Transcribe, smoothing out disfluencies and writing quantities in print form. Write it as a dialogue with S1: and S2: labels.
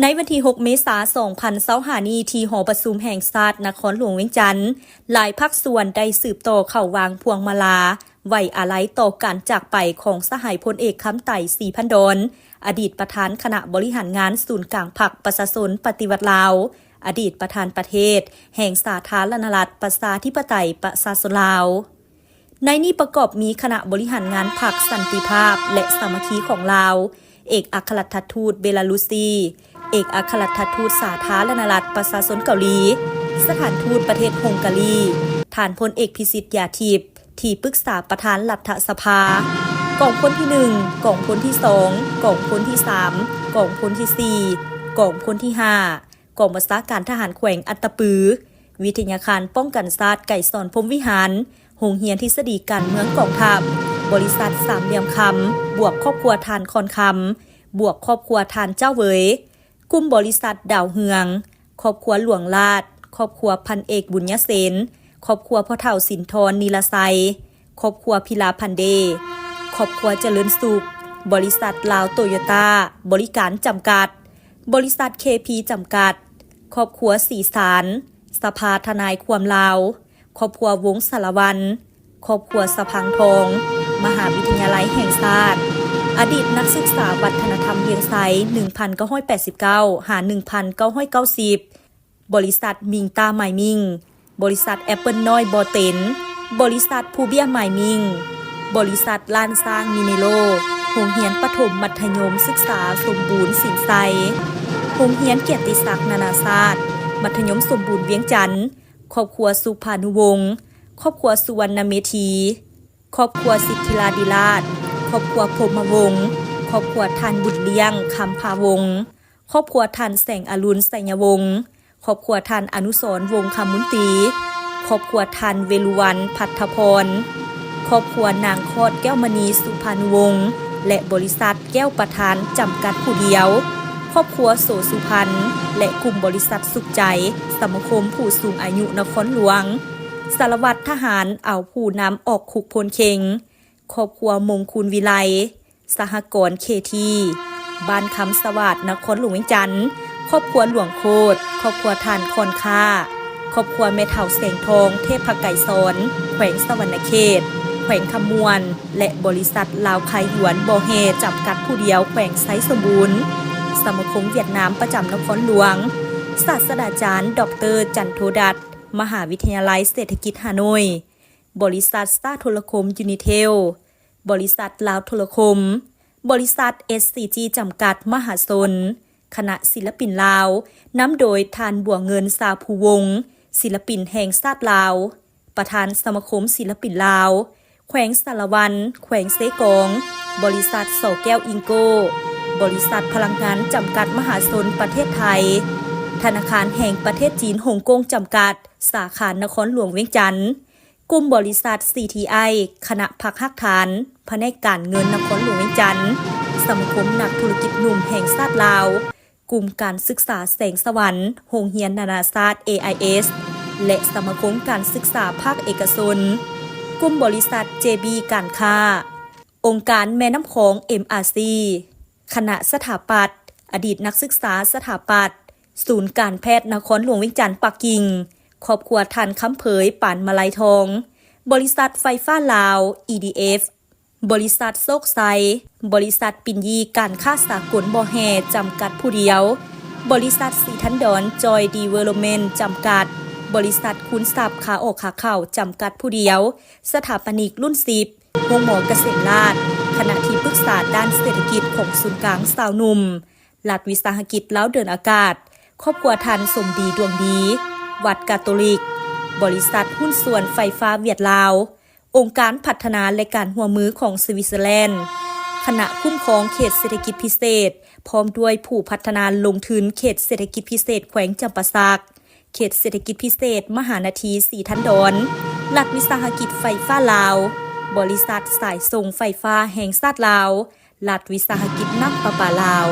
S1: ในวันที่ 6 เมษายน 2025 นี้ที่หอประชุมแห่งชาตินครหลวงเวียงจันทน์หลายภาคส่วนได้สืบต่อเข้าวางพวงมาลาไว้อาลัยต่อการจากไปของสหายพลเอกคำไต่ ศรีพันดรอดีตประธานคณะบริหารงานศูนย์กลางพรรคประชาชนปฏิวัติลาวอดีตประธานประเทศแห่งสาธารณรัฐประชาธิปไตยประชาชนลาวในนี้ประกอบมีคณะบริหารงานพรรคสันติภาพและสามัคคีของลาวเอกอัครราชทูตเบลารุซีเอกอัครราชทูตสาธารณรัฐประชาชนเกาหลีสถานทูตประเทศฮงการีฐานพลเอกพิสิทธิ์ยาทิพย์ที่ปรึกษาประธานรัฐสภากองพลที่1กองพลที่2กองพลที่3กองพลที่4กองพลที่5กองบัญชาการทหารแขวงอัตตปือวิทยาคารป้องกันชาติไก่สอนพรหมวิหารโรงเรียนทฤษฎีการเมืองกองทัพบริษัทสามเหลี่ยมคำบวกครอบครัวทานคอนคำบวกครอบครัวทานเจ้าเวยกลุ่มบริษัทดาวเฮืองครอบครัวหลวงลาดครอบครัวพันเอกบุญยเสนครอบครัวพ่อเฒ่าสินทรนีลไซครอบครัวพิลาพันเดครอบครัวเจริญสุขบริษัทลาวโตโยต้าบริการจำกัดบริษัทเคพีจำกัดครอบครัวสีสารสภาทนายความลาวครอบครัววงสารวันครอบครัวสะพังทองมหาวิทยาลัยแห่งชาติอดีตนักศึกษาวัฒนธรรมเวียงไซ1989 หา 1990 บริษัทมิงตาไมมิงบริษัทแอปเปิลน้อยบอเต็นบริษัทภูเบียไมมิงบริษัทล้านสร้างมิเนโลโรงเรียนประถมมัธยมศึกษาสมบูรณ์สินไซโรงเรียนเกียรติศักดิ์นานาชาติมัธยมสมบูรณ์เวียงจันทน์ครอบครัวสุภานุวงศ์ครอบครัวสุวรรณเมธีครอบครัวสิทธิลาดิลาศครอบครัวพรหมวงศ์ครอบครัวทานบุญเลี้ยงคำพาวงศ์ครอบครัวทานแสงอรุณไสยวงศ์ครอบครัวทานอนุสรณ์วงศ์คำมุนตีครอบครัวทานเวลุวันพัทธพรครอบครัวนางคอดแก้วมณีสุภานุวงศ์และบริษัทแก้วประธานจำกัดผู้เดียวครอบครัวโสสุพรรณและกลุ่มบริษัทสุขใจสมาคมผู้สูงอายุนครหลวงสารวัตรทหารเอาผู้นำออกคุกพลเข็งครอบครัวมงคุณวิไลสหกรณ์เคทีบ้านคำสวัสดิ์นครหลวงเวียงจันทน์ครอบครัวหลวงโคตรครอบครัวทานคอนค่าครอบครัวแม่เฒ่าแสงทองเทพไก่สอนแขวงสวรรณเขตแขวงขมวนและบริษัทลาวไคหยวนบอเฮจำกัดผู้เดียวแขวงไซสมบูรณ์สมาคมเวียดนามประจำนครหลวงศาสตราจารย์ดร.จันโทดัตมหาวิทยาลัยเศรษฐกิจฮานอยบริษัทสตาร์โทรคมยูนิเทลบริษัทลาวโทรคมบริษัท SCG จำกัดมหาชนคณะศิลปินลาวนำโดยทานบัวเงินสาภูวงศ์ศิลปินแห่งชาติลาวประธานสมาคมศิลปินลาวแขวงสารวันแขวงเซกองบริษัทโสแก้วอิงโกบริษัทพลังงานจำกัดมหาชนประเทศไทยธนาคารแห่งประเทศจีนฮ่องกงจำกัดสาขานครหลวงเวียงจันทน์กลุ่มบริษัท CTI คณะพักฮักฐานแผนกการเงินนครหลวงเวียงจันทน์สมาคมนักธุรกิจหนุ่มแห่งชาติลาวกลุ่มการศึกษาแสงสวรรค์โรงเรียนนานาชาติ AIS และสมาคมการศึกษาภาคเอกชนกลุ่มบริษัท JB การค้าองค์การแม่น้ำคอง MRC คณะสถาปัตย์อดีตนักศึกษาสถาปัตย์ศูนย์การแพทย์นครหลวงเวียงจันทน์ปักกิ่งครอบครัวทันคำเผยป่านมาลัยทองบริษัทไฟฟ้าลาว EDF บริษัทโซกไซบริษัทปิ่นยีการค้าสากลบอแฮจำกัดผู้เดียวบริษัทสีทันดอนจอยดีเวลเมนต์จำกัดบริษัทคุณทรัพย์ขาออกขาเข้าจำกัดผู้เดียวสถาปนิกรุ่น10โรงหมอเกษมราชคณะที่ปรึกษาด้านเศรษฐกิจของศูนย์กลางสาวหนุ่มรัฐวิสาหกิจเล้าเดินอากาศครอบครัวทันสมดีดวงดีวัดกาโตลิกบริษัทหุ้นส่วนไฟฟ้าเวียดลาวองค์การพัฒนาและการหัวมือของสวิตเซอร์แลนด์คณะคุ้มครองเขตเศรษฐกิจพิเศษพร้อมด้วยผู้พัฒนาลงทุนเขตเศรษฐกิจพิเศษแขวงจำปาสักเขตเศรษฐกิจพิเศษมหานาทีสีทันดอนรัฐวิสาหกิจไฟฟ้าลาวบริษัทสายส่งไฟฟ้าแห่งชาติลาวรัฐวิสาหกิจน้ำประปาลาว